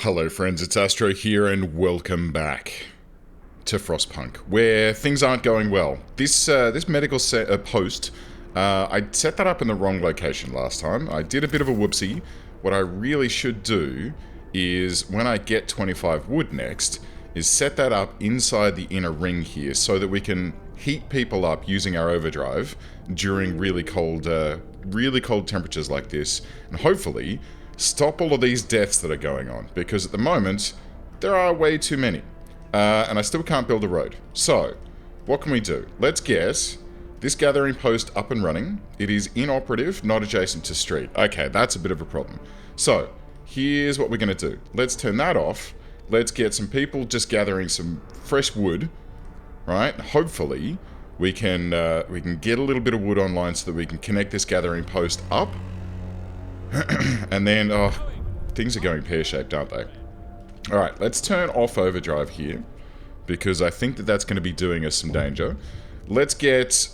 Hello friends, it's Astro here and welcome back to Frostpunk, where things aren't going well. This medical post, I set that up in the wrong location last time. I did a bit of a whoopsie. What I really should do is, when I get 25 wood next, is set that up inside the inner ring here so that we can heat people up using our overdrive during really cold temperatures like this, and hopefully stop all of these deaths that are going on, because at the moment there are way too many, and I still can't build a road. So what can we do? Let's get this gathering post up and running. It is inoperative, not adjacent to street. Okay, that's a bit of a problem. So here's what we're going to do. Let's turn that off. Let's get some people just gathering some fresh wood, right? Hopefully we can get a little bit of wood online so that we can connect this gathering post up. And then, oh, things are going pear-shaped, aren't they? Alright, let's turn off overdrive here, because I think that that's going to be doing us some danger. Let's get...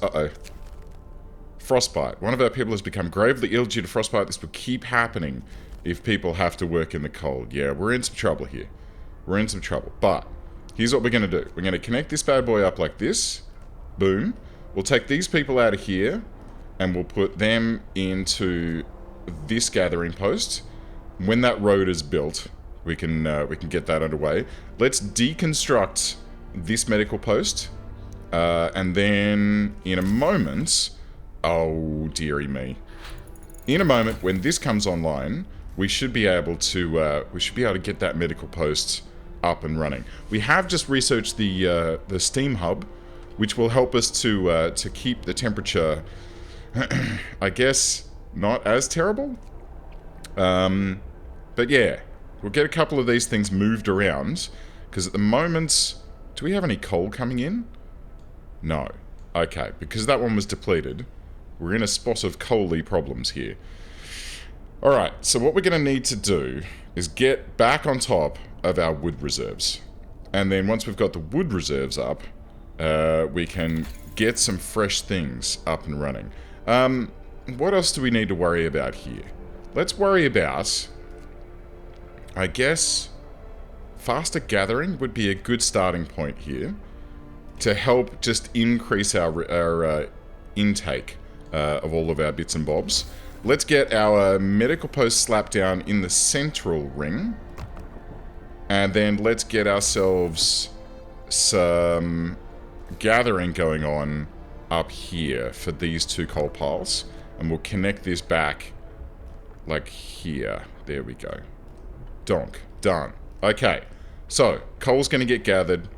frostbite. One of our people has become gravely ill due to frostbite. This will keep happening if people have to work in the cold. Yeah, we're in some trouble here. We're in some trouble. But here's what we're going to do. We're going to connect this bad boy up like this. Boom. We'll take these people out of here, and we'll put them into this gathering post. When that road is built, we can get that underway. Let's deconstruct this medical post, and then in a moment, oh dearie me, in a moment when this comes online, we should be able to get that medical post up and running. We have just researched the steam hub, which will help us to keep the temperature, I guess, not as terrible. But yeah, we'll get a couple of these things moved around, because at the moment, do we have any coal coming in? No. Okay, because that one was depleted, we're in a spot of coal-y problems here. Alright, so what we're going to need to do is get back on top of our wood reserves. And then once we've got the wood reserves up, we can get some fresh things up and running. What else do we need to worry about here? Let's worry about, I guess, faster gathering would be a good starting point here to help just increase our intake of all of our bits and bobs. Let's get our medical post slapped down in the central ring, and then let's get ourselves some gathering going on up here for these two coal piles. And we'll connect this back, like here. There we go. Donk. Done. Okay. So, coal's going to get gathered.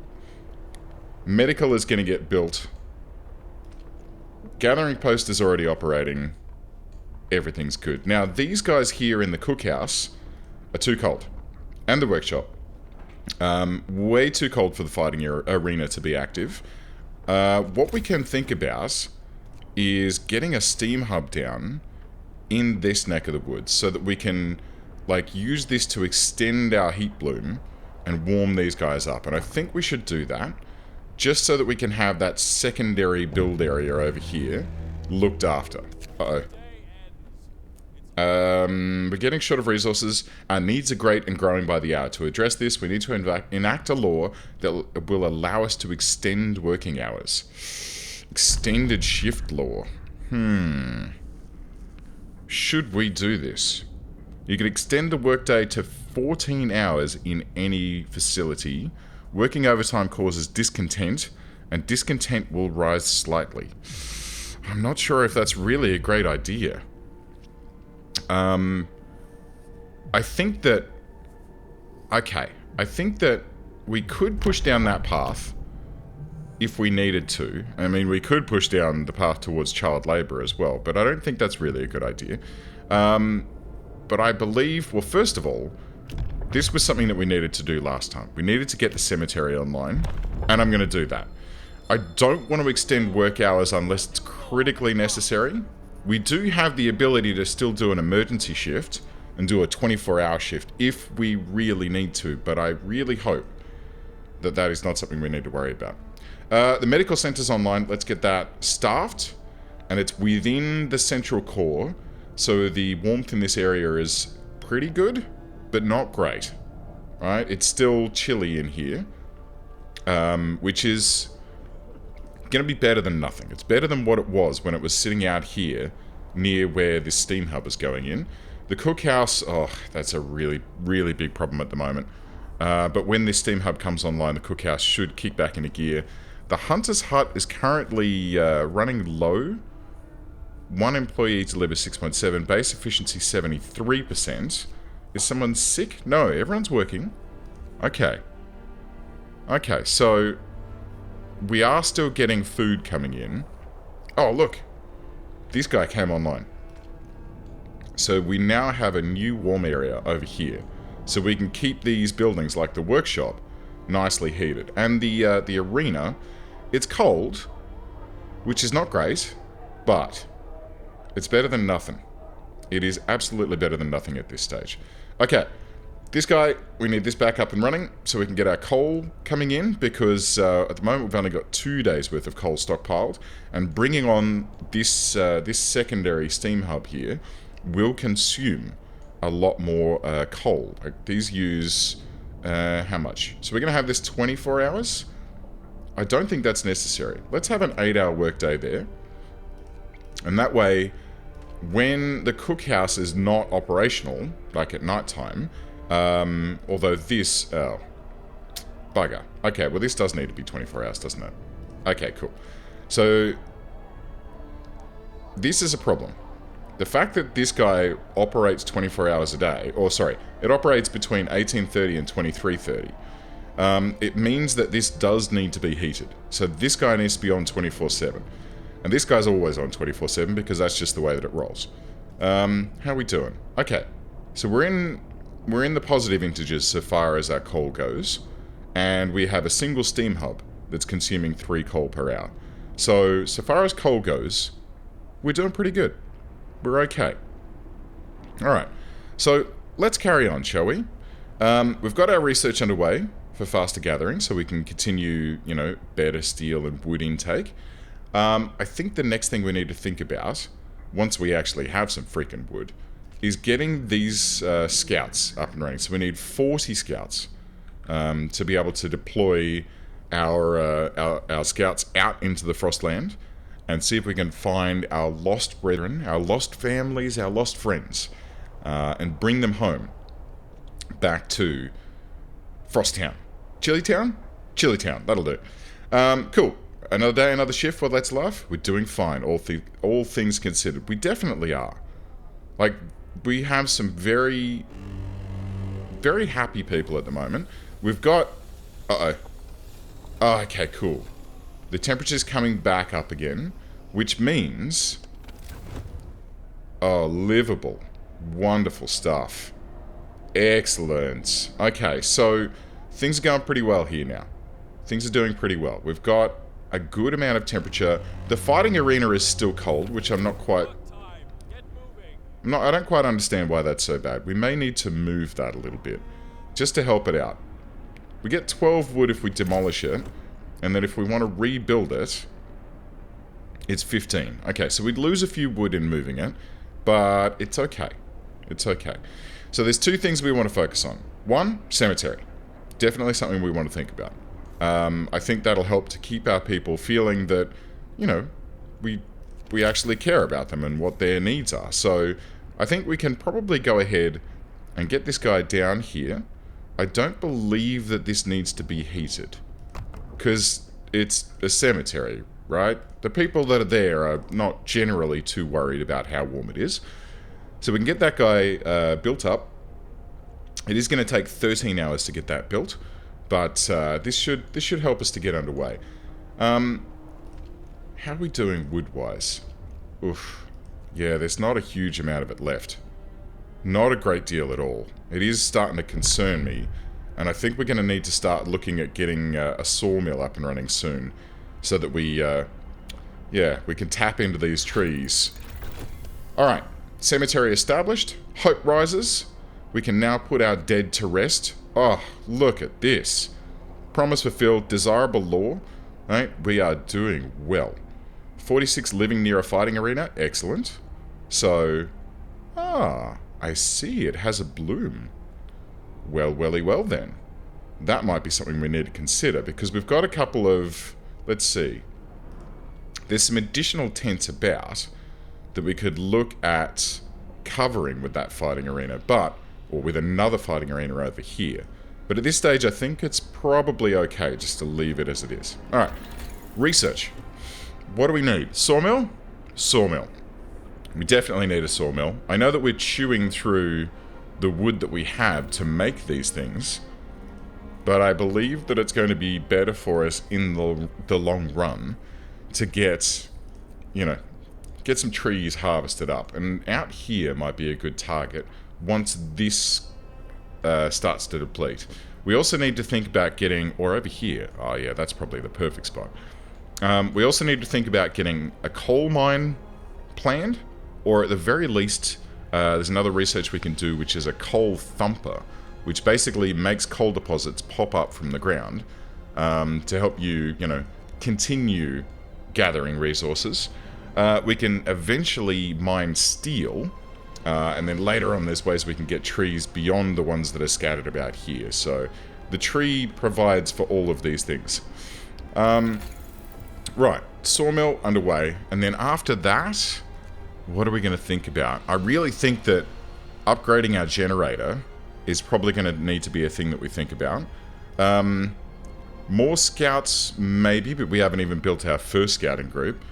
Medical is going to get built. Gathering post is already operating. Everything's good. Now, these guys here in the cookhouse are too cold. And the workshop. Way too cold for the fighting arena to be active. What we can think about is getting a steam hub down in this neck of the woods so that we can, like, use this to extend our heat bloom and warm these guys up. And I think we should do that just so that we can have that secondary build area over here looked after. We're getting short of resources. Our needs are great and growing by the hour. To address this, we need to enact a law that will allow us to extend working hours. Extended shift law. Should we do this? You can extend the workday to 14 hours in any facility. Working overtime causes discontent, and discontent will rise slightly. I'm not sure if that's really a great idea. I think that... Okay. I think that we could push down that path if we needed to. I mean, we could push down the path towards child labour as well, but I don't think that's really a good idea. But I believe, well, first of all, this was something that we needed to do last time. We needed to get the cemetery online, and I'm going to do that. I don't want to extend work hours unless it's critically necessary. We do have the ability to still do an emergency shift and do a 24-hour shift if we really need to, but I really hope that that is not something we need to worry about. The medical center's online. Let's get that staffed, and it's within the central core, so the warmth in this area is pretty good, but not great. Right? It's still chilly in here, which is going to be better than nothing. It's better than what it was when it was sitting out here near where this steam hub is going in. The cookhouse, oh, that's a really, really big problem at the moment. But when this steam hub comes online, the cookhouse should kick back into gear. The hunter's hut is currently running low. One employee delivers 6.7, base efficiency 73%. Is someone sick? No, everyone's working. Okay. Okay, so we are still getting food coming in. Oh, look. This guy came online. So we now have a new warm area over here. So we can keep these buildings, like the workshop, nicely heated. And the arena, it's cold, which is not great, but it's better than nothing. It is absolutely better than nothing at this stage. Okay, this guy, we need this back up and running so we can get our coal coming in, because at the moment we've only got 2 days worth of coal stockpiled, and bringing on this this secondary steam hub here will consume a lot more coal. These use how much? So we're going to have this 24 hours? I don't think that's necessary. Let's have an 8-hour workday there, and that way, when the cookhouse is not operational, like at night time, although this... Oh, bugger. Okay, well this does need to be 24 hours, doesn't it? Okay, cool. So, this is a problem. The fact that this guy operates 24 hours a day, or sorry, it operates between 18:30 and 23:30, it means that this does need to be heated. So this guy needs to be on 24/7. And this guy's always on 24/7 because that's just the way that it rolls. How are we doing? Okay, so we're in the positive integers so far as our coal goes, and we have a single steam hub that's consuming 3 coal per hour. So far as coal goes, we're doing pretty good. We're okay. Alright, so let's carry on, shall we? We've got our research underway for faster gathering, so we can continue, you know, better steel and wood intake. I think the next thing we need to think about, once we actually have some freaking wood, is getting these scouts up and running. So we need 40 scouts to be able to deploy our scouts out into the Frostland and see if we can find our lost brethren, our lost families, our lost friends, and bring them home back to Frosttown. Chillytown? Chillytown, that'll do. Cool. Another day, another shift, well, let's laugh. We're doing fine, all things considered. We definitely are. Like, we have some very, very happy people at the moment. We've got... Uh-oh. Oh, okay, cool. The temperature's coming back up again, which means... Oh, livable. Wonderful stuff. Excellent. Okay, so things are going pretty well here now. Things are doing pretty well. We've got a good amount of temperature. The fighting arena is still cold, which I'm not quite... I don't quite understand why that's so bad. We may need to move that a little bit, just to help it out. We get 12 wood if we demolish it, and then if we want to rebuild it, it's 15. Okay, so we'd lose a few wood in moving it, but it's okay. It's okay. So there's 2 things we want to focus on. 1, cemetery. Definitely something we want to think about. I think that'll help to keep our people feeling that, you know, we actually care about them and what their needs are. So I think we can probably go ahead and get this guy down here. I don't believe that this needs to be heated, because it's a cemetery, right? The people that are there are not generally too worried about how warm it is. So we can get that guy built up. It is going to take 13 hours to get that built, but this should help us to get underway. How are we doing wood-wise? Oof. Yeah, there's not a huge amount of it left. Not a great deal at all. It is starting to concern me, and I think we're going to need to start looking at getting a sawmill up and running soon, so that we can tap into these trees. Alright, cemetery established. Hope rises. We can now put our dead to rest. Oh, look at this. Promise fulfilled. Desirable law. Right, we are doing well. 46 living near a fighting arena. Excellent. So, I see. It has a bloom. Well, welly well then. That might be something we need to consider, because we've got a couple of... Let's see. There's some additional tents about that we could look at covering with that fighting arena, or with another fighting arena over here. But at this stage, I think it's probably okay just to leave it as it is. Alright, research. What do we need? Sawmill? Sawmill. We definitely need a sawmill. I know that we're chewing through the wood that we have to make these things, but I believe that it's going to be better for us in the long run to get, you know, get some trees harvested up. And out here might be a good target once this starts to deplete. We also need to think about getting, or over here, oh yeah, that's probably the perfect spot. We also need to think about getting a coal mine planned, or at the very least, there's another research we can do, which is a coal thumper, which basically makes coal deposits pop up from the ground to help you, you know, continue gathering resources. We can eventually mine steel, and then later on there's ways we can get trees beyond the ones that are scattered about here. So the tree provides for all of these things. Right, sawmill underway, and then after that, what are we going to think about? I really think that upgrading our generator is probably going to need to be a thing that we think about. More scouts, maybe, but we haven't even built our first scouting group.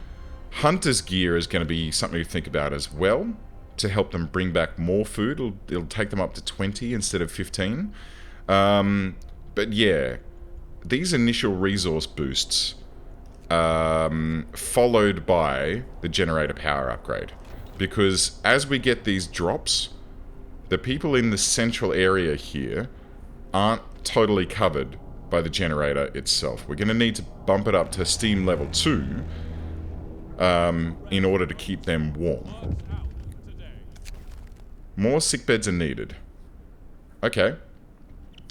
Hunter's gear is going to be something to think about as well, to help them bring back more food. It'll take them up to 20 instead of 15. But yeah, these initial resource boosts, followed by the generator power upgrade. Because as we get these drops, the people in the central area here aren't totally covered by the generator itself. We're going to need to bump it up to steam level 2 in order to keep them warm. More sickbeds are needed. Okay.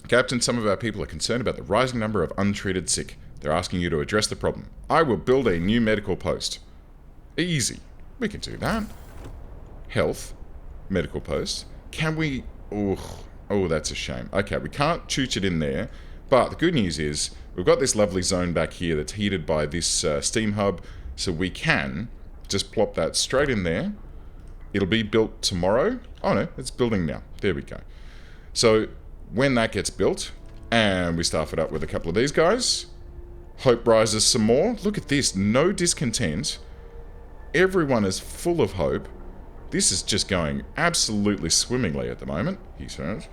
Captain, some of our people are concerned about the rising number of untreated sick. They're asking you to address the problem. I will build a new medical post. Easy. We can do that. Health. Medical post. Can we... Oh, that's a shame. Okay, we can't chooch it in there. But the good news is, we've got this lovely zone back here that's heated by this steam hub. So we can just plop that straight in there. It'll be built tomorrow. Oh no, it's building now. There we go. So when that gets built, and we staff it up with a couple of these guys, hope rises some more. Look at this, no discontent. Everyone is full of hope. This is just going absolutely swimmingly at the moment, he says.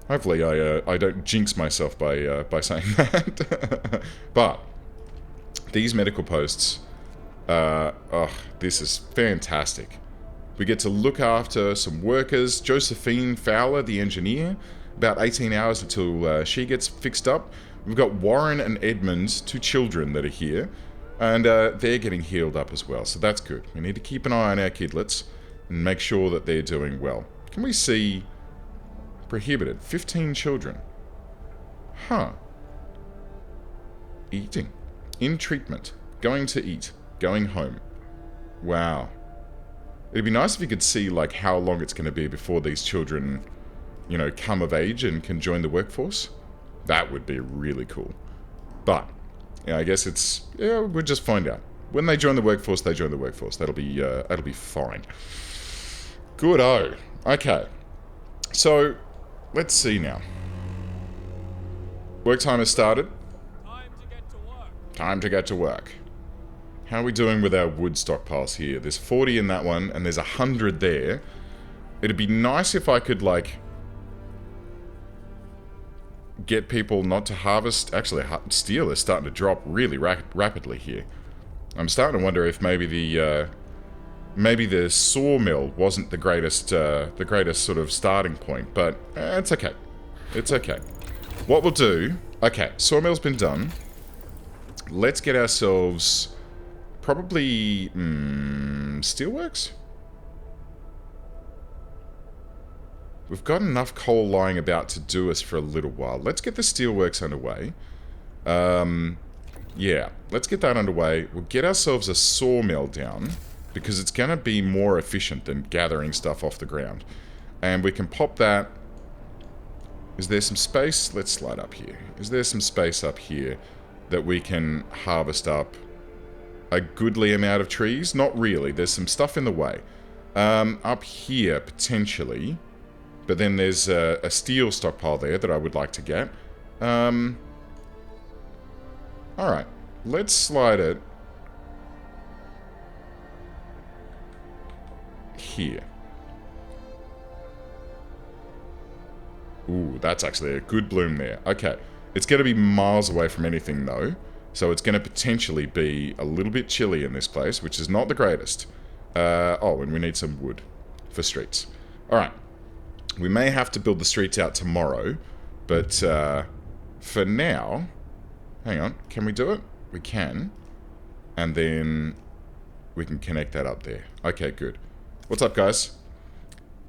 Hopefully I don't jinx myself by saying that. But these medical posts, this is fantastic. We get to look after some workers. Josephine Fowler, the engineer, about 18 hours until she gets fixed up. We've got Warren and Edmund, 2 children that are here, and they're getting healed up as well, so that's good. We need to keep an eye on our kidlets and make sure that they're doing well. Can we see prohibited? 15 children. Huh. Eating. In treatment. Going to eat. Going home. Wow. It'd be nice if you could see, like, how long it's going to be before these children, you know, come of age and can join the workforce. That would be really cool. But, yeah, I guess it's... Yeah, we'll just find out. When they join the workforce, they join the workforce. That'll be fine. Good-o. Okay. So, let's see now. Work time has started. Time to get to work. Time to get to work. How are we doing with our wood stockpiles here? There's 40 in that one, and there's 100 there. It'd be nice if I could, like, get people not to harvest... Actually, steel is starting to drop really rapidly here. I'm starting to wonder if maybe the sawmill wasn't the greatest sort of starting point, but it's okay. It's okay. What we'll do... Okay, sawmill's been done. Let's get ourselves... Probably... steelworks? We've got enough coal lying about to do us for a little while. Let's get the steelworks underway. Yeah, let's get that underway. We'll get ourselves a sawmill down, because it's going to be more efficient than gathering stuff off the ground. And we can pop that Is there some space? Let's slide up here. Is there some space up here that we can harvest up a goodly amount of trees? Not really. There's some stuff in the way. Up here, potentially. But then there's a steel stockpile there that I would like to get. Alright. Let's slide it here. Ooh, that's actually a good bloom there. Okay. It's going to be miles away from anything, though. So it's going to potentially be a little bit chilly in this place, which is not the greatest. Oh, and we need some wood for streets. Alright. We may have to build the streets out tomorrow, but for now... Hang on, can we do it? We can. And then we can connect that up there. Okay, good. What's up, guys?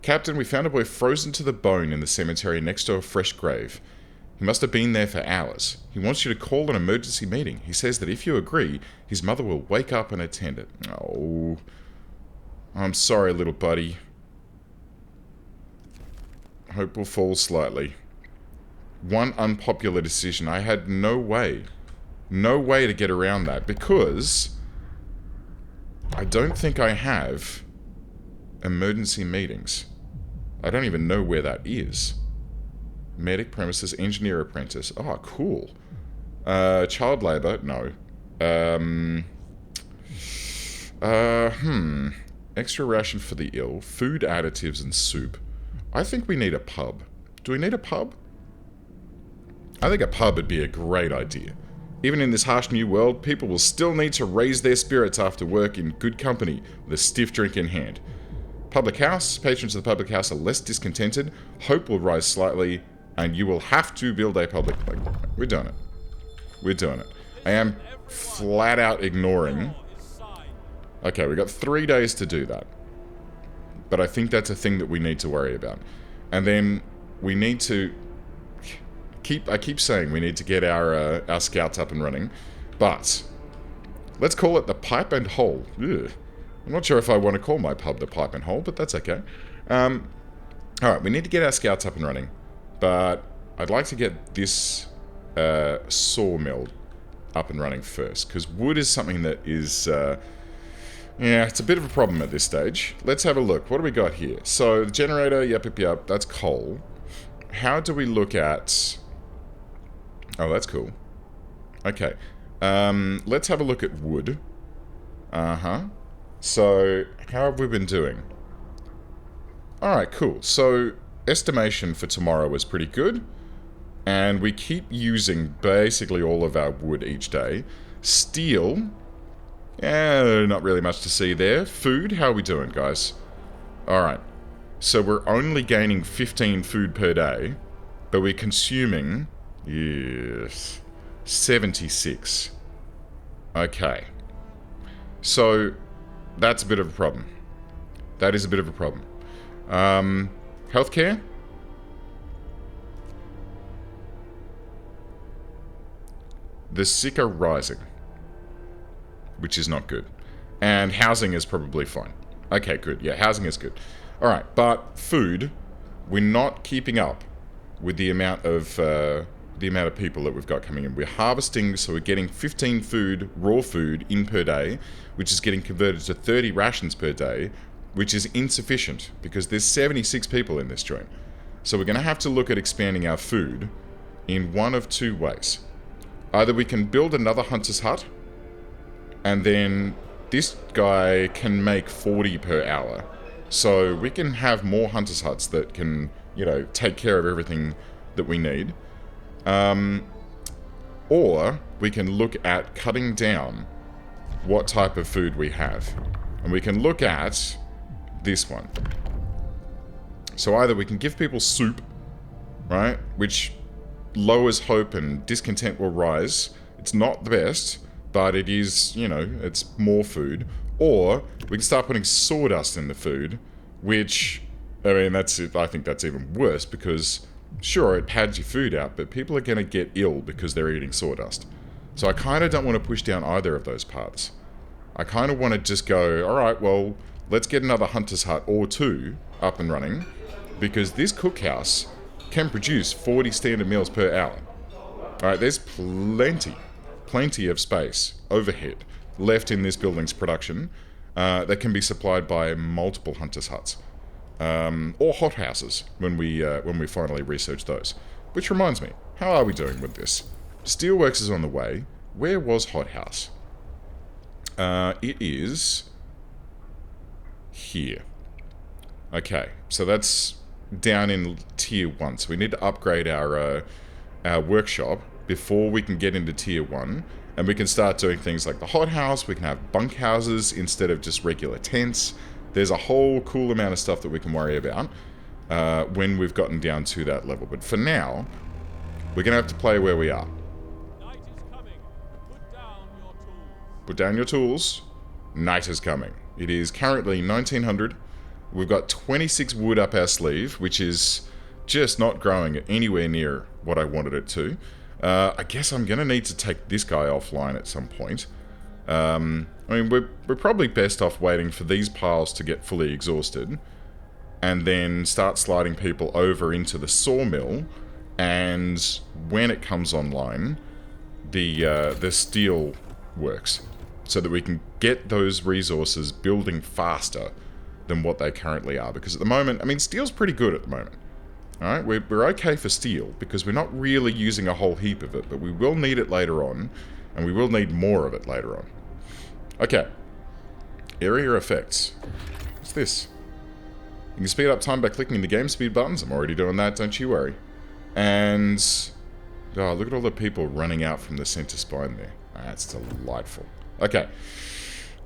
Captain, we found a boy frozen to the bone in the cemetery next to a fresh grave. He must have been there for hours. He wants you to call an emergency meeting. He says that if you agree, his mother will wake up and attend it. Oh, I'm sorry, little buddy. Hope will fall slightly. One unpopular decision. I had no way to get around that because I don't think I have emergency meetings. I don't even know where that is. Medic premises, engineer apprentice. Oh, cool. Child labor? No. Extra ration for the ill. Food additives and soup. I think we need a pub. Do we need a pub? I think a pub would be a great idea. Even in this harsh new world, people will still need to raise their spirits after work in good company with a stiff drink in hand. Public house. Patrons of the public house are less discontented. Hope will rise slightly, and you will have to build a public... We're doing it. We're doing it. I am flat out ignoring... Okay, we've got 3 days to do that. But I think that's a thing that we need to worry about. And then we need to... I keep saying we need to get our scouts up and running. But let's call it the Pipe and Hole. Ugh. I'm not sure if I want to call my pub the Pipe and Hole, but that's okay. Alright, we need to get our scouts up and running. But I'd like to get this sawmill up and running first. Because wood is something that is... yeah, it's a bit of a problem at this stage. Let's have a look. What do we got here? So, the generator, yep, that's coal. How do we look at... Oh, that's cool. Okay. Let's have a look at wood. Uh-huh. So, how have we been doing? Alright, cool. So, estimation for tomorrow was pretty good. And we keep using basically all of our wood each day. Steel... Yeah, not really much to see there. Food, how are we doing, guys? Alright. So we're only gaining 15 food per day, but we're consuming... Yes... 76. Okay. So, that's a bit of a problem. That is a bit of a problem. Healthcare? The sick are rising. Which is not good. And housing is probably fine. Okay, good. Yeah, housing is good. Alright, but food, we're not keeping up with the amount of people that we've got coming in. We're harvesting, so we're getting 15 food, raw food, in per day, which is getting converted to 30 rations per day, which is insufficient, because there's 76 people in this joint. So we're going to have to look at expanding our food in one of two ways. Either we can build another hunter's hut, and then this guy can make 40 per hour. So we can have more hunter's huts that can, you know, take care of everything that we need. Or we can look at cutting down what type of food we have. And we can look at this one. So either we can give people soup, right? Which lowers hope and discontent will rise. It's not the best, but it is, you know, it's more food. Or we can start putting sawdust in the food, which, I mean, I think that's even worse, because sure, it pads your food out, but people are going to get ill because they're eating sawdust. So I kind of don't want to push down either of those paths. I kind of want to just go, alright, well, let's get another hunter's hut or two up and running, because this cookhouse can produce 40 standard meals per hour. Alright, there's plenty of space, overhead, left in this building's production that can be supplied by multiple hunters' huts. Or hothouses when we finally research those. Which reminds me, how are we doing with this? Steelworks is on the way. Where was hothouse? It is here. Okay, so that's down in tier 1. So we need to upgrade our workshop before we can get into tier 1. And we can start doing things like the hothouse. We can have bunkhouses instead of just regular tents. There's a whole cool amount of stuff that we can worry about when we've gotten down to that level. But for now, we're going to have to play where we are. Night is coming. Put down your tools. Put down your tools. Night is coming. It is currently 1900. We've got 26 wood up our sleeve, which is just not growing anywhere near what I wanted it to. I guess I'm going to need to take this guy offline at some point. I mean, we're probably best off waiting for these piles to get fully exhausted and then start sliding people over into the sawmill, and when it comes online, the steel works so that we can get those resources building faster than what they currently are. Because at the moment, I mean, steel's pretty good at the moment. Alright, we're okay for steel because we're not really using a whole heap of it, but we will need it later on, and we will need more of it later on. Okay. Area effects. What's this? You can speed up time by clicking the game speed buttons. I'm already doing that, don't you worry. And... oh, look at all the people running out from the center spine there. That's delightful. Okay.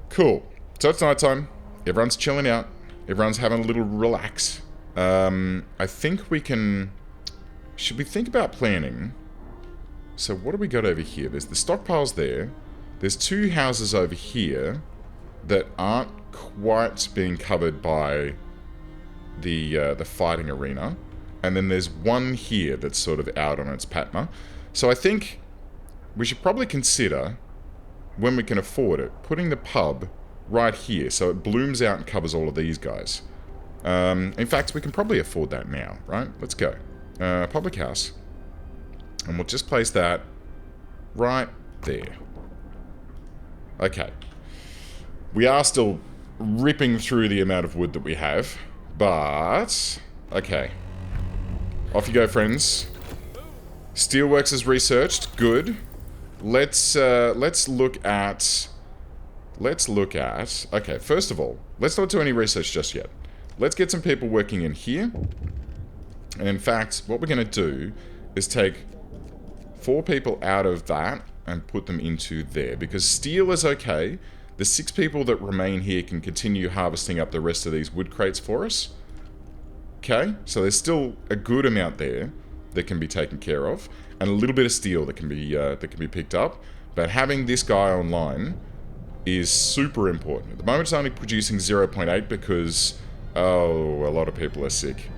Cool. So it's nighttime. Everyone's chilling out. Everyone's having a little relax. I think we can... should we think about planning? So what do we got over here? There's the stockpiles there. There's 2 houses over here that aren't quite being covered by the fighting arena. And then there's one here that's sort of out on its patma. So I think we should probably consider, when we can afford it, putting the pub right here so it blooms out and covers all of these guys. In fact, we can probably afford that now, right? Let's go. Public house. And we'll just place that right there. Okay. We are still ripping through the amount of wood that we have, but... okay. Off you go, friends. Steelworks is researched. Good. Let's look at... okay, first of all, let's not do any research just yet. Let's get some people working in here. And in fact, what we're going to do is take 4 people out of that and put them into there. Because steel is okay. The 6 people that remain here can continue harvesting up the rest of these wood crates for us. Okay? So there's still a good amount there that can be taken care of. And a little bit of steel that can be picked up. But having this guy online is super important. At the moment it's only producing 0.8 because... oh, a lot of people are sick.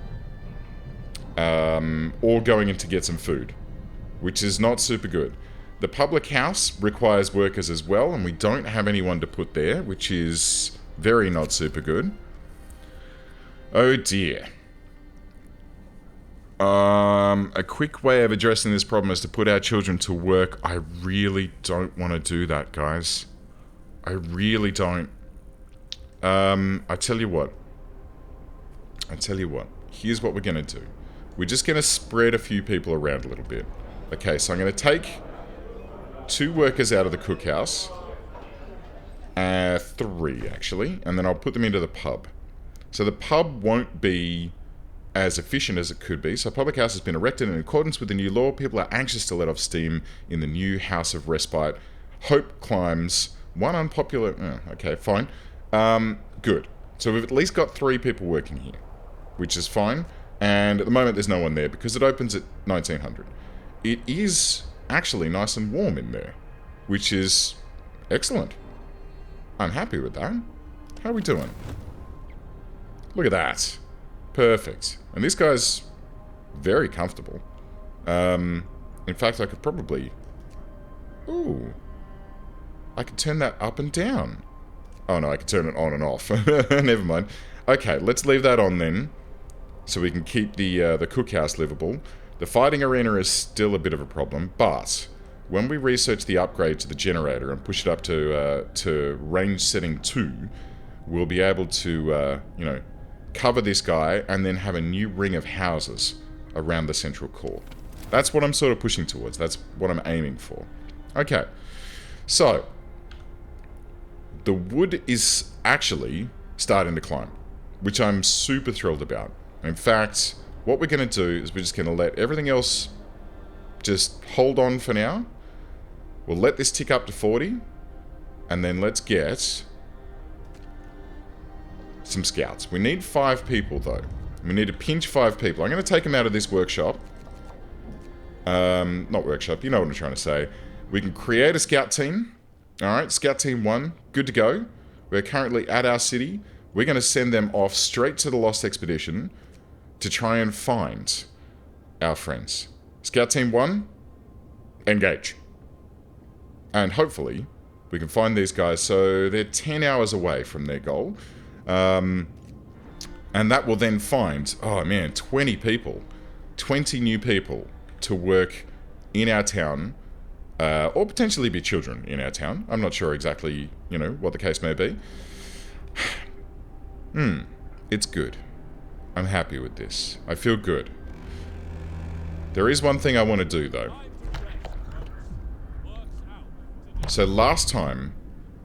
Or going in to get some food, which is not super good. The public house requires workers as well, and we don't have anyone to put there, which is very not super good. Oh dear. A quick way of addressing this problem is to put our children to work. I really don't want to do that, guys. I really don't. I tell you what. Here's what we're going to do. We're just going to spread a few people around a little bit. Okay, so I'm going to take 2 workers out of the cookhouse. 3, actually. And then I'll put them into the pub. So the pub won't be as efficient as it could be. So public house has been erected in accordance with the new law. People are anxious to let off steam in the new House of Respite. Hope climbs. One unpopular... okay, fine. Good. So we've at least got 3 people working here, which is fine. And at the moment there's no one there because it opens at 1900. It is actually nice and warm in there, which is excellent. I'm happy with that. How are we doing? Look at that. Perfect. And this guy's very comfortable. In fact, I could probably... ooh. I could turn that up and down. Oh no, I could turn it on and off. Never mind. Okay, let's leave that on then. so we can keep the cookhouse livable. The fighting arena is still a bit of a problem, but when we research the upgrade to the generator and push it up to range setting 2, we'll be able to, you know, cover this guy and then have a new ring of houses around the central core. That's what I'm sort of pushing towards. That's what I'm aiming for. Okay, so the wood is actually starting to climb, which I'm super thrilled about. In fact, what we're going to do is we're just going to let everything else just hold on for now. We'll let this tick up to 40, and then let's get some scouts. We need 5 people, though. We need to pinch 5 people. I'm going to take them out of this workshop. Not workshop, you know what I'm trying to say. We can create a scout team. Alright, scout team 1, good to go. We're currently at our city. We're going to send them off straight to the Lost Expedition to try and find our friends. Scout team 1, engage. And hopefully, we can find these guys. So they're 10 hours away from their goal. And that will then find, oh man, 20 people. 20 new people to work in our town. Or potentially be children in our town. I'm not sure exactly, you know, what the case may be. It's good. I'm happy with this. I feel good. There is one thing I want to do, though. So last time,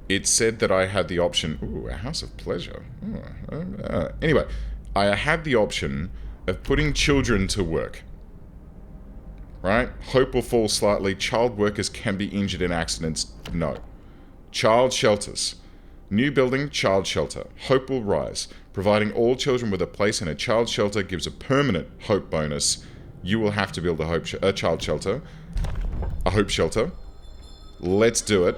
it said that I had the option... Ooh, a house of pleasure. Anyway, I had the option of putting children to work. Right? Hope will fall slightly. Child workers can be injured in accidents. No. Child shelters. New building, child shelter. Hope will rise. Providing all children with a place in a child shelter gives a permanent hope bonus. You will have to build a child shelter. A hope shelter. Let's do it.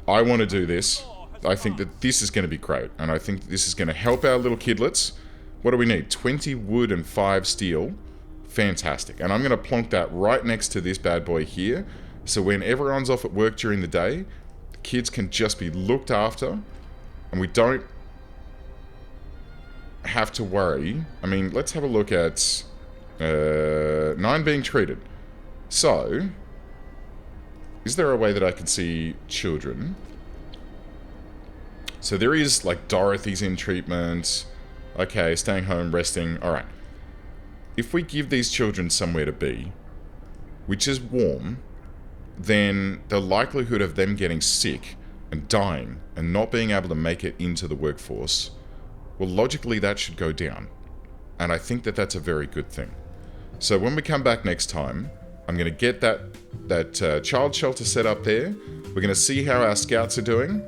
I want to do this. I think that this is going to be great. And I think this is going to help our little kidlets. What do we need? 20 wood and 5 steel. Fantastic. And I'm going to plonk that right next to this bad boy here. So when everyone's off at work during the day, the kids can just be looked after. And we don't have to worry. I mean, let's have a look at 9 being treated. So, is there a way that I can see children? So there is, like, Dorothy's in treatment. Okay, staying home, resting. Alright. If we give these children somewhere to be, which is warm, then the likelihood of them getting sick and dying and not being able to make it into the workforce, well, logically that should go down. And I think that that's a very good thing. So when we come back next time, I'm going to get that child shelter set up there. We're going to see how our scouts are doing.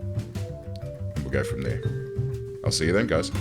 And we'll go from there. I'll see you then, guys.